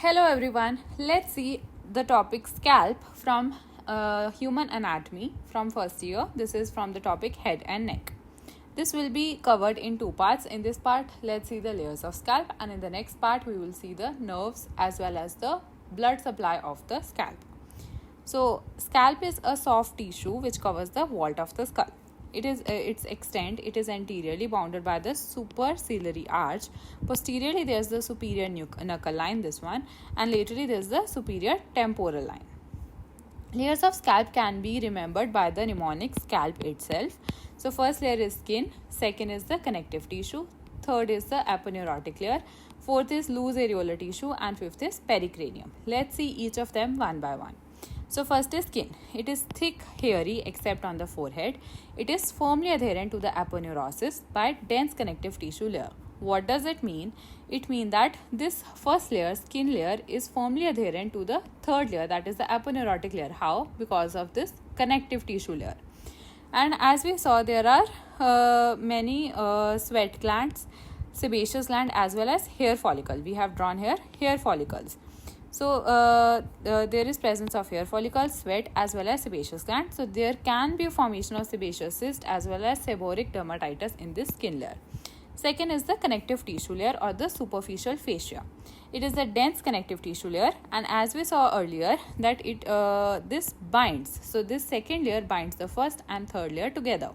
Hello everyone, let's see the topic scalp from human anatomy from first year. This is from the topic head and neck. This will be covered in two parts. In this part, let's see the layers of scalp, and in the next part, we will see the nerves as well as the blood supply of the scalp. So, scalp is a soft tissue which covers the vault of the skull. Its extent, it is anteriorly bounded by the superciliary arch. Posteriorly, there is the superior knuckle line, this one, and laterally there is the superior temporal line. Layers of scalp can be remembered by the mnemonic scalp itself. So first layer is skin, second is the connective tissue, third is the aponeurotic layer, fourth is loose areolar tissue, and fifth is pericranium. Let's see each of them one by one. So first is skin. It is thick, hairy except on the forehead. It is firmly adherent to the aponeurosis by dense connective tissue layer. What does it mean? It means that this first layer, skin layer, is firmly adherent to the third layer, that is the aponeurotic layer. How? Because of this connective tissue layer. And as we saw, there are many sweat glands, sebaceous gland, as well as hair follicle. We have drawn here hair follicles. So there is presence of hair follicles, sweat, as well as sebaceous gland. So there can be a formation of sebaceous cyst as well as seborrheic dermatitis in this skin layer. Second is the connective tissue layer or the superficial fascia. It is a dense connective tissue layer, and as we saw earlier that this binds. So this second layer binds the first and third layer together.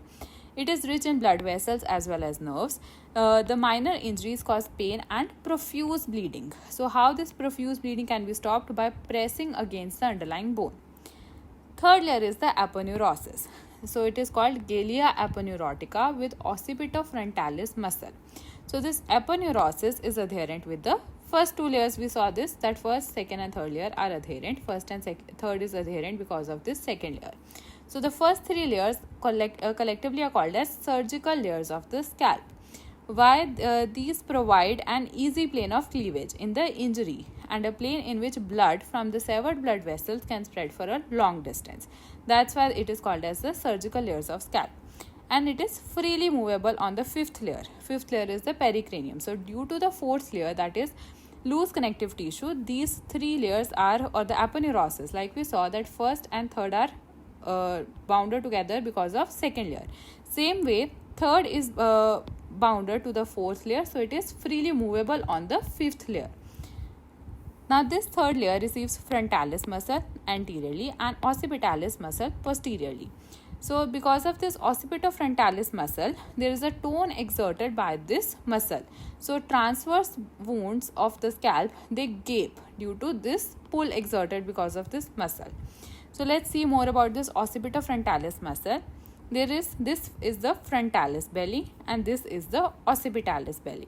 It is rich in blood vessels as well as nerves. The minor injuries cause pain and profuse bleeding. So how this profuse bleeding can be stopped? By pressing against the underlying bone. Third layer is the aponeurosis. So it is called Galea aponeurotica with occipitofrontalis muscle. So this aponeurosis is adherent with the first two layers. We saw this, that first, second and third layer are adherent. First and third is adherent because of this second layer. So the first three layers collectively are called as surgical layers of the scalp. Why? These provide an easy plane of cleavage in the injury and a plane in which blood from the severed blood vessels can spread for a long distance. That's why it is called as the surgical layers of scalp. And it is freely movable on the fifth layer. Fifth layer is the pericranium. So due to the fourth layer, that is loose connective tissue, these three layers are, or the aponeurosis, like we saw that first and third are bounded together because of second layer. Same way, third is bounded to the fourth layer, so it is freely movable on the fifth layer. Now this third layer receives frontalis muscle anteriorly and occipitalis muscle posteriorly. So because of this occipitofrontalis muscle, there is a tone exerted by this muscle. So transverse wounds of the scalp, they gape due to this pull exerted because of this muscle. So let's see more about this occipitofrontalis muscle. This is the frontalis belly and this is the occipitalis belly.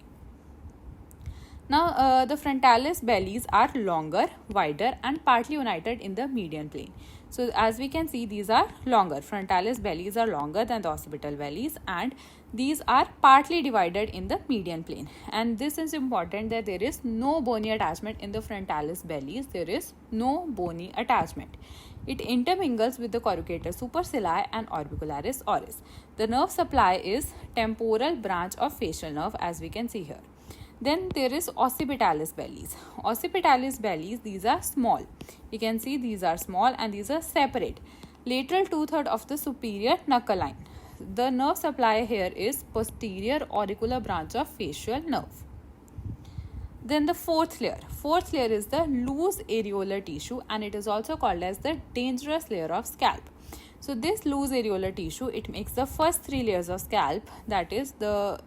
Now the frontalis bellies are longer, wider and partly united in the median plane. So as we can see, these are longer. Frontalis bellies are longer than the occipital bellies and these are partly divided in the median plane. And this is important that there is no bony attachment in the frontalis bellies. There is no bony attachment. It intermingles with the corrugator supercilii and orbicularis oris. The nerve supply is temporal branch of facial nerve, as we can see here. Then there is occipitalis bellies. Occipitalis bellies, these are small. You can see these are small and these are separate. Lateral two-thirds of the superior knuckle line. The nerve supply here is posterior auricular branch of facial nerve. Then the fourth layer. Fourth layer is the loose areolar tissue and it is also called as the dangerous layer of scalp. So this loose areolar tissue, it makes the first three layers of scalp, that is the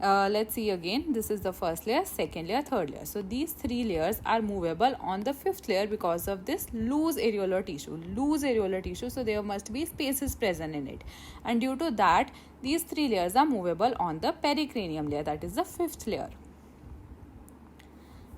let's see again, this is the first layer, second layer, third layer. So these three layers are movable on the fifth layer because of this loose areolar tissue. Loose areolar tissue, so there must be spaces present in it. And due to that, these three layers are movable on the pericranium layer, that is the fifth layer.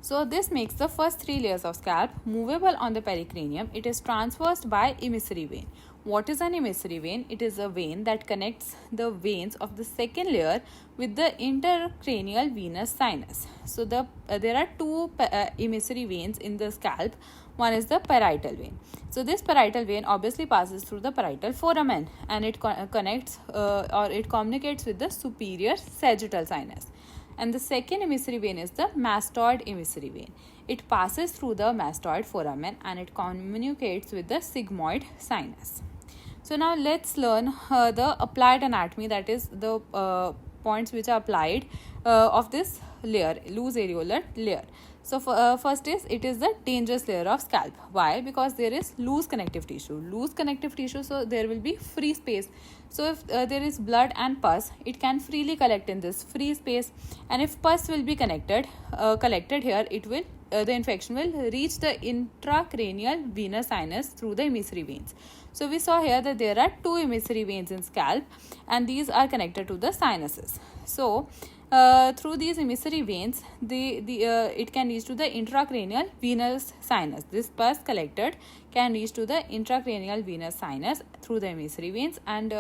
So this makes the first three layers of scalp movable on the pericranium. It is traversed by emissary vein. What is an emissary vein? It is a vein that connects the veins of the second layer with the intercranial venous sinus. So there are two emissary veins in the scalp. One is the parietal vein. So this parietal vein obviously passes through the parietal foramen and it connects or it communicates with the superior sagittal sinus. And the second emissary vein is the mastoid emissary vein. It passes through the mastoid foramen and it communicates with the sigmoid sinus. So now let's learn the applied anatomy, that is the points which are applied of this layer, loose areolar layer. So first is, it is the dangerous layer of scalp. Why? Because there is loose connective tissue, so there will be free space. So if there is blood and pus, it can freely collect in this free space, and if pus will be collected here, it will the infection will reach the intracranial venous sinus through the emissary veins. So we saw here that there are two emissary veins in scalp, and these are connected to the sinuses. So through these emissary veins, it can reach to the intracranial venous sinus. This pus collected can reach to the intracranial venous sinus through the emissary veins, and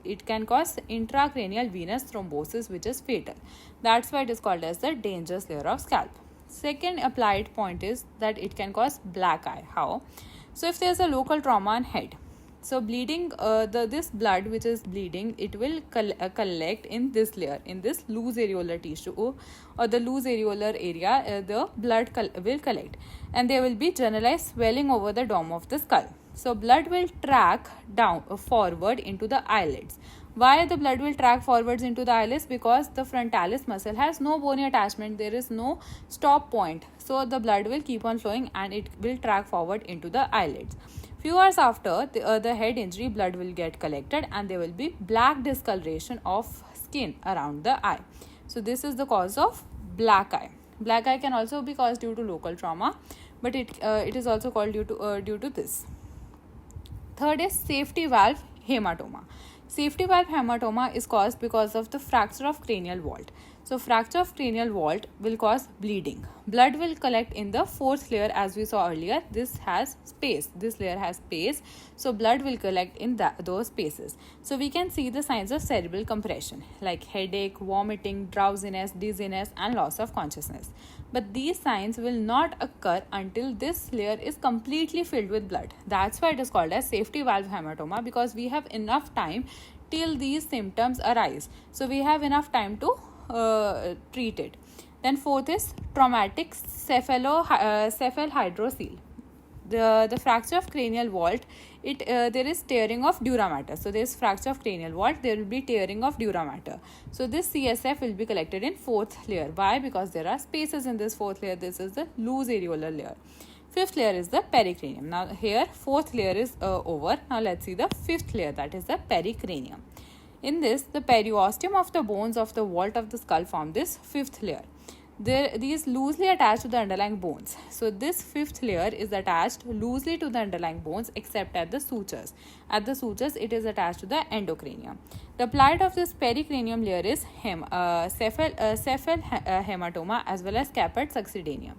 it can cause intracranial venous thrombosis, which is fatal. That's why it is called as the dangerous layer of scalp. Second applied point is that it can cause black eye. How? So if there is a local trauma on head, so bleeding, this blood which is bleeding, it will collect in this layer, in this loose areolar tissue or the loose areolar area. The blood will collect, and there will be generalized swelling over the dome of the skull. So blood will track down forward into the eyelids. Why the blood will track forwards into the eyelids? Because the frontalis muscle has no bony attachment. There is no stop point. So the blood will keep on flowing and it will track forward into the eyelids. Few hours after the head injury, blood will get collected and there will be black discoloration of skin around the eye. So this is the cause of black eye. Black eye can also be caused due to local trauma, but it is also called due to this. Third is safety valve hematoma. Safety valve hematoma is caused because of the fracture of cranial vault. So fracture of cranial vault will cause bleeding. Blood will collect in the fourth layer, as we saw earlier. This has space. This layer has space. So blood will collect in those spaces. So we can see the signs of cerebral compression like headache, vomiting, drowsiness, dizziness, and loss of consciousness. But these signs will not occur until this layer is completely filled with blood. That's why it is called as safety valve hematoma, because we have enough time till these symptoms arise. So we have enough time to treat it. Then fourth is traumatic cephalhydrocele. The fracture of cranial vault, there is tearing of dura mater. So there is fracture of cranial vault, there will be tearing of dura mater. So this CSF will be collected in fourth layer. Why? Because there are spaces in this fourth layer. This is the loose areolar layer. Fifth layer is the pericranium. Now here fourth layer is over. Now let's see the fifth layer, that is the pericranium. In this, the periosteum of the bones of the vault of the skull form this fifth layer. These loosely attached to the underlying bones. So this fifth layer is attached loosely to the underlying bones except at the sutures. At the sutures, it is attached to the endocranium. The plight of this pericranium layer is cephal hematoma as well as caput succedaneum.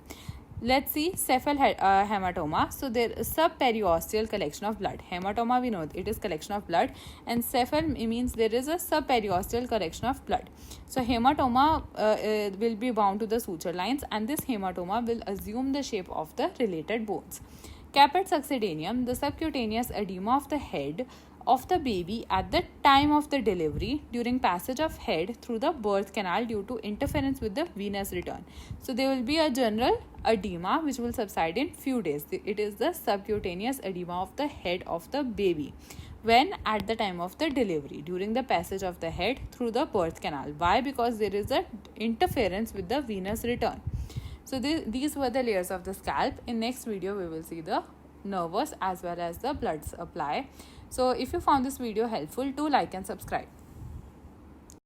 Let's see cephal hematoma. So there is subperiosteal collection of blood. Hematoma, we know it is collection of blood, and cephal means there is a subperiosteal collection of blood. So hematoma will be bound to the suture lines, and this hematoma will assume the shape of the related bones. Caput succedaneum, the subcutaneous edema of the head of the baby at the time of the delivery during passage of head through the birth canal due to interference with the venous return. So there will be a general edema which will subside in few days. It is the subcutaneous edema of the head of the baby when at the time of the delivery during the passage of the head through the birth canal. Why? Because there is a interference with the venous return. So these were the layers of the scalp. In next video we will see the nervous as well as the blood supply. So if you found this video helpful, do like and subscribe.